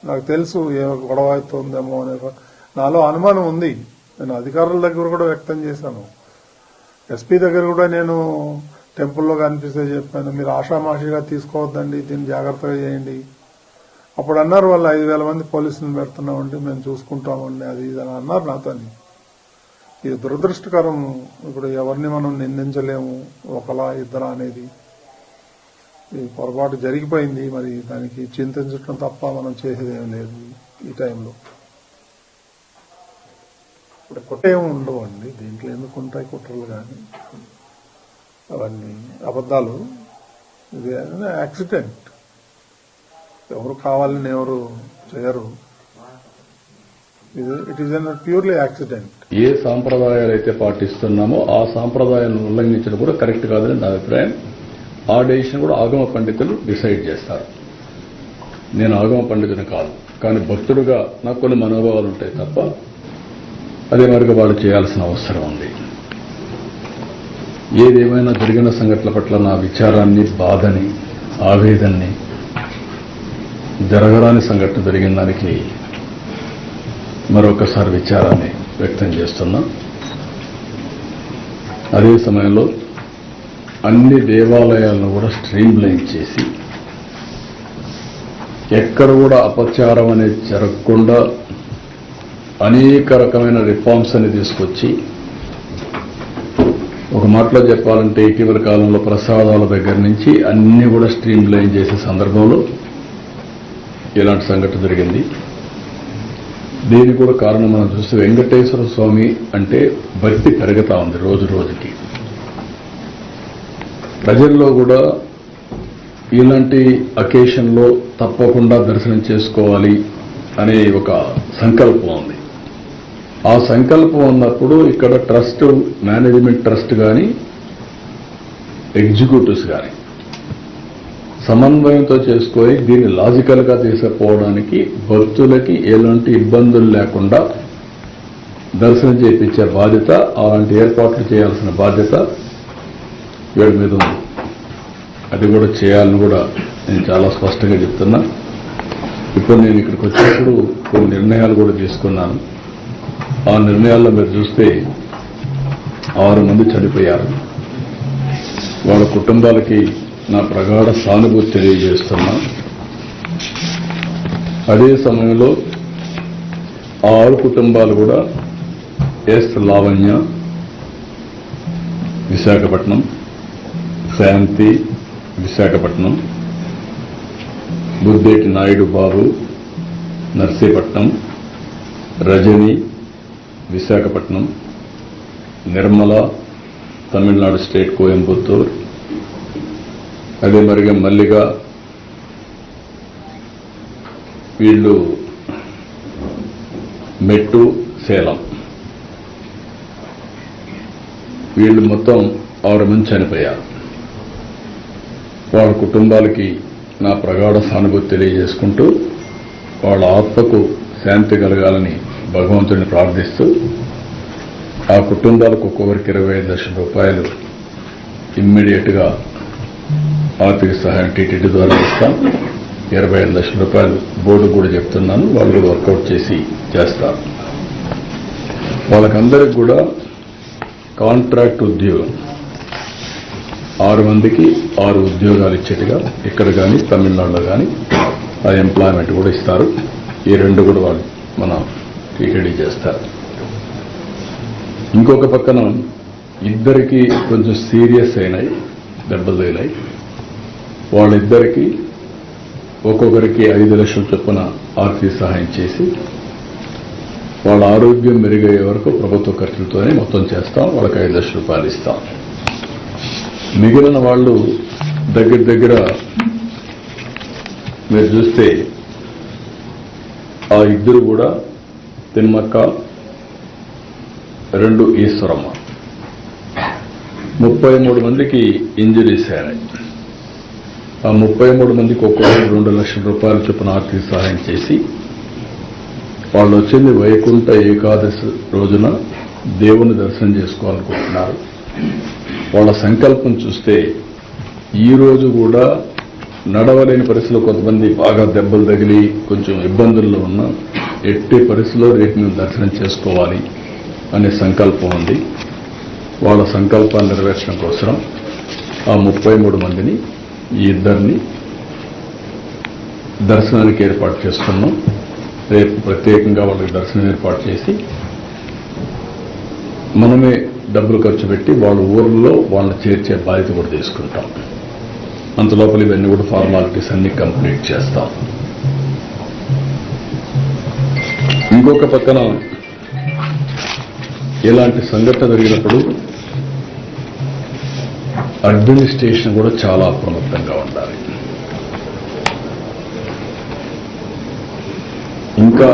నాకు తెలుసు ఏ గొడవ అవుతుందేమో అనే నాలో అనుమానం ఉంది. నేను అధికారుల దగ్గర కూడా వ్యక్తం చేశాను. ఎస్పీ దగ్గర కూడా నేను టెంపుల్లో కనిపిస్తే చెప్పాను, మీరు ఆషామాషిగా తీసుకోవద్దండి, దీన్ని జాగ్రత్తగా చేయండి. అప్పుడు అన్నారు వాళ్ళు 5,000 మంది పోలీసులను పెడుతున్నామండి, మేము చూసుకుంటామండి, అది ఇది అని అన్నారు నాతో. ఇది దురదృష్టకరం. ఇప్పుడు ఎవరిని మనం నిందించలేము, ఒకలా ఇద్దరా అనేది. ఈ పొరపాటు జరిగిపోయింది. మరి దానికి చింతించడం తప్ప మనం చేసేదేం లేదు ఈ టైంలో. ఇప్పుడు కుట్రేమి ఉండవండి దీంట్లో. ఎందుకు ఉంటాయి కుట్రలు? కానీ అవన్నీ అబద్ధాలు. ఇది యాక్సిడెంట్. ఎవరు కావాలని ఎవరు చేయరు. It is an purely accident. ఏ సాంప్రదాయాలు అయితే పాటిస్తున్నామో ఆ సాంప్రదాయాలను ఉల్లంఘించడం కూడా కరెక్ట్ కాదని నా అభిప్రాయం. ఆ డెసిషన్ కూడా ఆగమ పండితులు డిసైడ్ చేస్తారు. నేను ఆగమ పండితుని కాదు, కానీ భక్తుడుగా నాకు కొన్ని మనోభావాలు ఉంటాయి తప్ప అదే మరిగా వాళ్ళు చేయాల్సిన అవసరం ఉంది. ఏదేమైనా జరిగిన సంఘటనల పట్ల నా విచారాన్ని, బాధని, ఆవేదనని, జరగరాని సంఘటన జరిగిన దానికి మరొకసారి విచారాన్ని వ్యక్తం చేస్తున్నా. అదే సమయంలో అన్ని దేవాలయాలను కూడా స్ట్రీమ్లైన్ చేసి ఎక్కడ కూడా అపచారం అనేది జరగకుండా అనేక రకమైన రిఫార్మ్స్ అని తీసుకొచ్చి, ఒక మాటలో చెప్పాలంటే ఇటీవల కాలంలో ప్రసాదాల దగ్గర నుంచి అన్ని కూడా స్ట్రీమ్లైన్ చేసే సందర్భంలో ఇలాంటి సంఘటన జరిగింది. దీనికి కూడా కారణం మనం చూస్తే వెంకటేశ్వర స్వామి అంటే భక్తి పెరుగుతా ఉంది రోజు రోజుకి. ప్రజల్లో కూడా ఇలాంటి అకేషన్లో తప్పకుండా దర్శనం చేసుకోవాలి అనే ఒక సంకల్పం ఉంది. ఆ సంకల్పం ఉన్నప్పుడు ఇక్కడ ట్రస్ట్, మేనేజ్మెంట్ ట్రస్ట్ కానీ ఎగ్జిక్యూటివ్స్ కానీ సమన్వయంతో చేసుకొని దీన్ని లాజికల్గా తీసుకుపోవడానికి భక్తులకి ఎలాంటి ఇబ్బందులు లేకుండా దర్శనం చేయించే బాధ్యత, అలాంటి ఏర్పాట్లు చేయాల్సిన బాధ్యత వీళ్ళ మీద ఉంది. అది కూడా చేయాలని కూడా నేను చాలా స్పష్టంగా చెప్తున్నా. ఇప్పుడు నేను ఇక్కడికి వచ్చినప్పుడు కొన్ని నిర్ణయాలు కూడా తీసుకున్నాను. ఆ నిర్ణయాల్లో మీరు చూస్తే 6 మంది చనిపోయారు. వాళ్ళ కుటుంబాలకి నా ప్రగాఢ సానుభూతి తెలియజేస్తున్నా. అదే సమయంలో 6 కుటుంబాలు కూడా ఎస్ లావణ్య విశాఖపట్నం, శాంతి విశాఖపట్నం, బుద్దేటి నాయుడు బాబు నర్సీపట్నం, రజని విశాఖపట్నం, నిర్మల తమిళనాడు స్టేట్ కోయంబత్తూర్, అదే మరిగా మల్లిగా వీళ్ళు మెట్టు సేలం. వీళ్ళు మొత్తం 6 మంది చనిపోయారు. వాళ్ళ కుటుంబాలకి నా ప్రగాఢ సానుభూతి తెలియజేసుకుంటూ వాళ్ళ ఆత్మకు శాంతి కలగాలని భగవంతుడిని ప్రార్థిస్తూ ఆ కుటుంబాలకు ఒక్కొక్కరికి 25 లక్షల రూపాయలు ఇమ్మీడియట్గా ఆర్థిక సహాయం టీటీడీ ద్వారా ఇస్తాం. 25 లక్షల రూపాయలు బోర్డు కూడా చెప్తున్నాను, వాళ్ళు కూడా వర్కౌట్ చేసి చేస్తారు. వాళ్ళకందరికి కూడా కాంట్రాక్ట్ ఉద్యోగం 6 మందికి 6 ఉద్యోగాలు ఇచ్చేట్టుగా ఇక్కడ కానీ తమిళనాడులో కానీ ఆ ఎంప్లాయ్మెంట్ కూడా ఇస్తారు. ఈ 2 కూడా వాళ్ళు మన టీటీడీ చేస్తారు. ఇంకొక పక్కన ఇద్దరికి కొంచెం సీరియస్ అయినాయి, దెబ్బలు తగిలాయి. వాళ్ళిద్దరికీ ఒక్కొక్కరికి 5 లక్షల చొప్పున ఆర్థిక సహాయం చేసి వాళ్ళ ఆరోగ్యం మెరుగయ్యే వరకు ప్రభుత్వ ఖర్చులతోనే మొత్తం చేస్తాం. వాళ్ళకి 5 లక్షల రూపాయలు ఇస్తాం. మిగిలిన వాళ్ళు దగ్గర దగ్గర మీరు చూస్తే ఆ ఇద్దరు కూడా తిమ్మక్క, 2 ఈశ్వరమ్మ, 33 మందికి ఇంజరీస్ అయినాయి. ఆ 33 మందికి ఒక్కొక్కరు 2 లక్షల రూపాయల చొప్పున ఆర్థిక సహాయం చేసి వాళ్ళు వచ్చింది వైకుంఠ ఏకాదశి రోజున దేవుని దర్శనం చేసుకోవాలనుకుంటున్నారు. వాళ్ళ సంకల్పం చూస్తే ఈ రోజు కూడా నడవలేని పరిస్థితుల్లో కొంతమంది బాగా దెబ్బలు తగిలి కొంచెం ఇబ్బందుల్లో ఉన్న ఎట్టి పరిస్థితుల్లో రేపు దర్శనం చేసుకోవాలి అనే సంకల్పం ఉంది. వాళ్ళ సంకల్పాన్ని నెరవేర్చడం కోసం ఆ 33 మందిని ఈ ఇద్దరిని దర్శనానికి ఏర్పాటు చేస్తున్నాం. రేపు ప్రత్యేకంగా వాళ్ళకి దర్శనం ఏర్పాటు చేసి మనమే డబ్బులు ఖర్చు పెట్టి వాళ్ళ ఊర్లో వాళ్ళని చేర్చే బాధ్యత కూడా తీసుకుంటాం. అంతలోపల ఇవన్నీ కూడా ఫార్మాలిటీస్ అన్ని కంప్లీట్ చేస్తాం. ఇంకొక పక్కన ఇలాంటి సంఘటన జరిగినప్పుడు అడ్మినిస్ట్రేషన్ కూడా చాలా అప్రమత్తంగా ఉండాలి. ఇంకా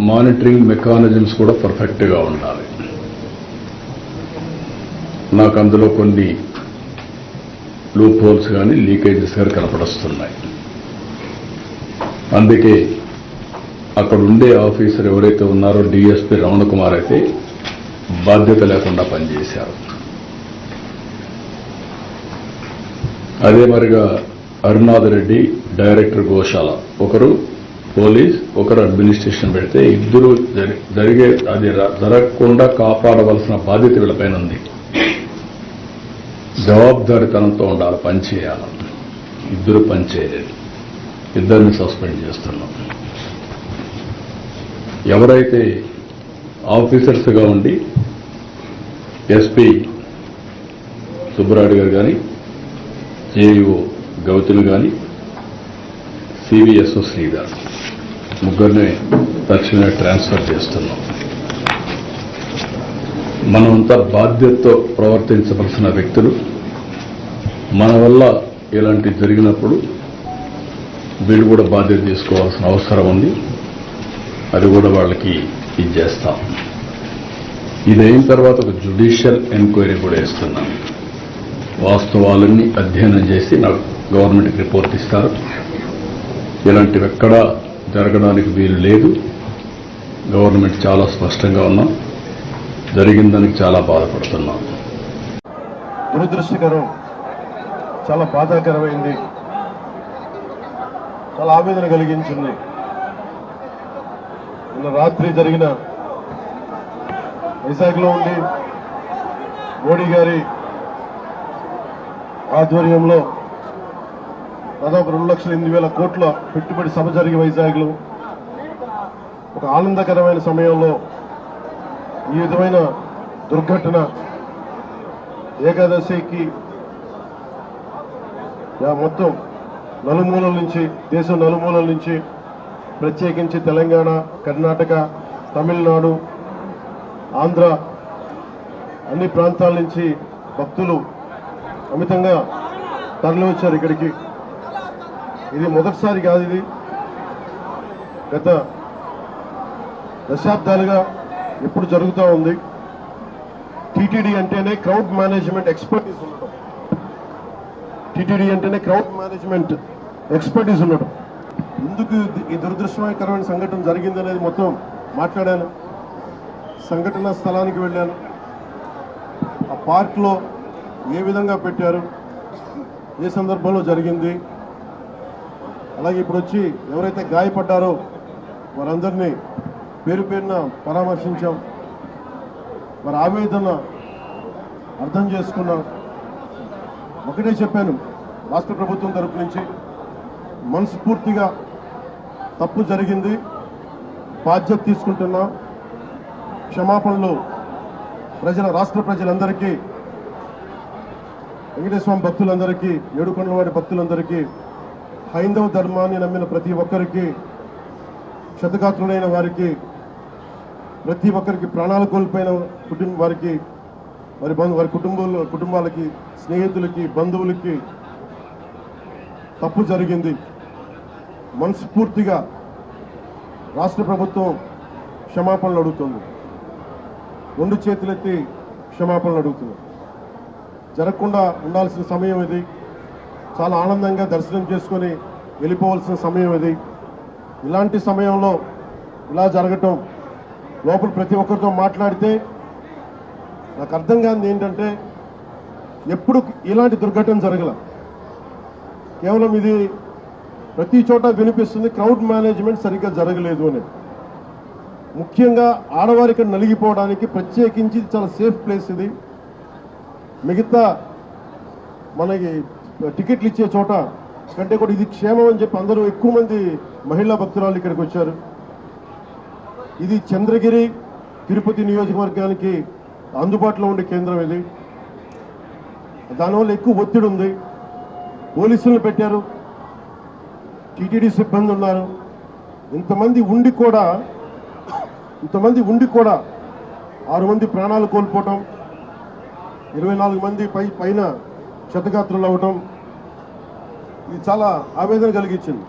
మానిటరింగ్ మెకానిజమ్స్ కూడా పర్ఫెక్ట్గా ఉండాలి. నాకు అందులో కొన్ని లూప్ హోల్స్ కానీ లీకేజెస్ కానీ కనపడొస్తున్నాయి. అందుకే అక్కడ ఉండే ఆఫీసర్ ఎవరైతే ఉన్నారో డిఎస్పీ రమణ కుమార్ అయితే బాధ్యత లేకుండా పనిచేశారు. అదే మరిగా అరుణాథ్ రెడ్డి డైరెక్టర్ గోశాల, ఒకరు పోలీస్, ఒకరు అడ్మినిస్ట్రేషన్ పెడితే ఇద్దరు జరిగే అది జరగకుండా కాపాడవలసిన బాధ్యత వీళ్ళపైన ఉంది. జవాబుదారీతనంతో ఉండాలి, పనిచేయాలి. ఇద్దరు పనిచేయలేదు, ఇద్దరిని సస్పెండ్ చేస్తున్నాం. ఎవరైతే ఆఫీసర్స్గా ఉండి ఎస్పీ సుబ్బరాయుడు గారు కానీ, జేఈఓ గౌతమ్ కానీ, సివిఎస్ఓ శ్రీధర్ ముగ్గురిని తక్షణమే ట్రాన్స్ఫర్ చేస్తున్నాం. మనమంతా బాధ్యతతో ప్రవర్తించవలసిన వ్యక్తులు. మన వల్ల ఇలాంటి జరిగినప్పుడు వీళ్ళు కూడా బాధ్యత తీసుకోవాల్సిన అవసరం ఉంది. అది కూడా వాళ్ళకి ఇది చేస్తాం. ఇదైన తర్వాత ఒక జ్యుడిషియల్ ఎంక్వైరీ కూడా వేస్తున్నాం. వాస్తవాలన్నీ అధ్యయనం చేసి నాకు గవర్నమెంట్కి రిపోర్ట్ ఇస్తారు. ఇలాంటివి ఎక్కడా జరగడానికి వీలు లేదు. గవర్నమెంట్ చాలా స్పష్టంగా ఉన్నాం. జరిగిన దానికి చాలా బాధపడుతున్నాం. దురదృష్టకరం, చాలా బాధాకరమైంది, చాలా ఆవేదన కలిగించింది. నిన్న రాత్రి జరిగిన వైజాగ్లో ఉండి మోడీ గారి ఆధ్వర్యంలో దాదాపు 2,08,000 కోట్ల పెట్టుబడి సభ జరిగి వైజాగ్లో ఒక ఆనందకరమైన సమయంలో ఈ విధమైన దుర్ఘటన ఏకాదశికి మొత్తం నలుమూలల నుంచి, దేశం నలుమూలల నుంచి, ప్రత్యేకించి తెలంగాణ, కర్ణాటక, తమిళనాడు, ఆంధ్ర అన్ని ప్రాంతాల నుంచి భక్తులు అమితంగా తరలివచ్చారు ఇక్కడికి. ఇది మొదటిసారి కాదు, ఇది గత దశాబ్దాలుగా ఎప్పుడు జరుగుతూ ఉంది. టీటీడీ అంటేనే క్రౌడ్ మేనేజ్మెంట్ ఎక్స్పర్టీస్ ఉండడం. టీటీడీ అంటేనే క్రౌడ్ మేనేజ్మెంట్ ఎక్స్పర్టీస్ ఉండడం. ఎందుకు ఈ దురదృష్టకరమైన సంఘటన జరిగిందనేది మొత్తం మాట్లాడాను. సంఘటన స్థలానికి వెళ్ళాను. ఆ పార్క్లో ఏ విధంగా పెట్టారు, ఏ సందర్భంలో జరిగింది, అలాగే ఇప్పుడు వచ్చి ఎవరైతే గాయపడ్డారో వారందరినీ పేరు పేరున పరామర్శించాం. వారి ఆవేదన అర్థం చేసుకున్నాం. ఒకటే చెప్పాను, రాష్ట్ర ప్రభుత్వం తరపు నుంచి మనస్ఫూర్తిగా తప్పు జరిగింది, బాధ్యత తీసుకుంటున్నాం. క్షమాపణలు రాష్ట్ర ప్రజలందరికీ, వెంకటేశ్వర భక్తులందరికీ, ఏడుకొండలవాడి భక్తులందరికీ, హైందవ ధర్మాన్ని నమ్మిన ప్రతి ఒక్కరికి, క్షతగాత్రులైన వారికి, ప్రతి ఒక్కరికి, ప్రాణాలు కోల్పోయిన వారికి, వారి కుటుంబాలకి, స్నేహితులకి, బంధువులకి తప్పు జరిగింది. మనస్ఫూర్తిగా రాష్ట్ర ప్రభుత్వం క్షమాపణలు అడుగుతుంది. 2 చేతులెత్తి క్షమాపణలు అడుగుతుంది. జరగకుండా ఉండాల్సిన సమయం ఇది. చాలా ఆనందంగా దర్శనం చేసుకొని వెళ్ళిపోవాల్సిన సమయం ఇది. ఇలాంటి సమయంలో ఇలా జరగటం, లోపల ప్రతి ఒక్కరితో మాట్లాడితే నాకు అర్థం కానిది ఏంటంటే, ఎప్పుడు ఇలాంటి దుర్ఘటన జరగల. కేవలం ఇది ప్రతి చోట వినిపిస్తుంది క్రౌడ్ మేనేజ్మెంట్ సరిగ్గా జరగలేదు అని. ముఖ్యంగా ఆడవారి ఇక్కడ నలిగిపోవడానికి ప్రత్యేకించి చాలా సేఫ్ ప్లేస్ ఇది. మిగతా మనకి టికెట్లు ఇచ్చే చోట కంటే కూడా ఇది క్షేమం అని చెప్పి అందరూ ఎక్కువ మంది మహిళా భక్తురాలు ఇక్కడికి వచ్చారు. ఇది చంద్రగిరి తిరుపతి నియోజకవర్గానికి అందుబాటులో ఉండే కేంద్రం ఇది. దానివల్ల ఎక్కువ ఒత్తిడి ఉంది. పోలీసులను పెట్టారు, టీటీడీ సిబ్బంది ఉన్నారు. ఇంతమంది ఉండి కూడా 6 మంది ప్రాణాలు కోల్పోవటం, 24 మంది పైన క్షతగాత్రులు అవ్వటం ఇది చాలా ఆవేదన కలిగించింది.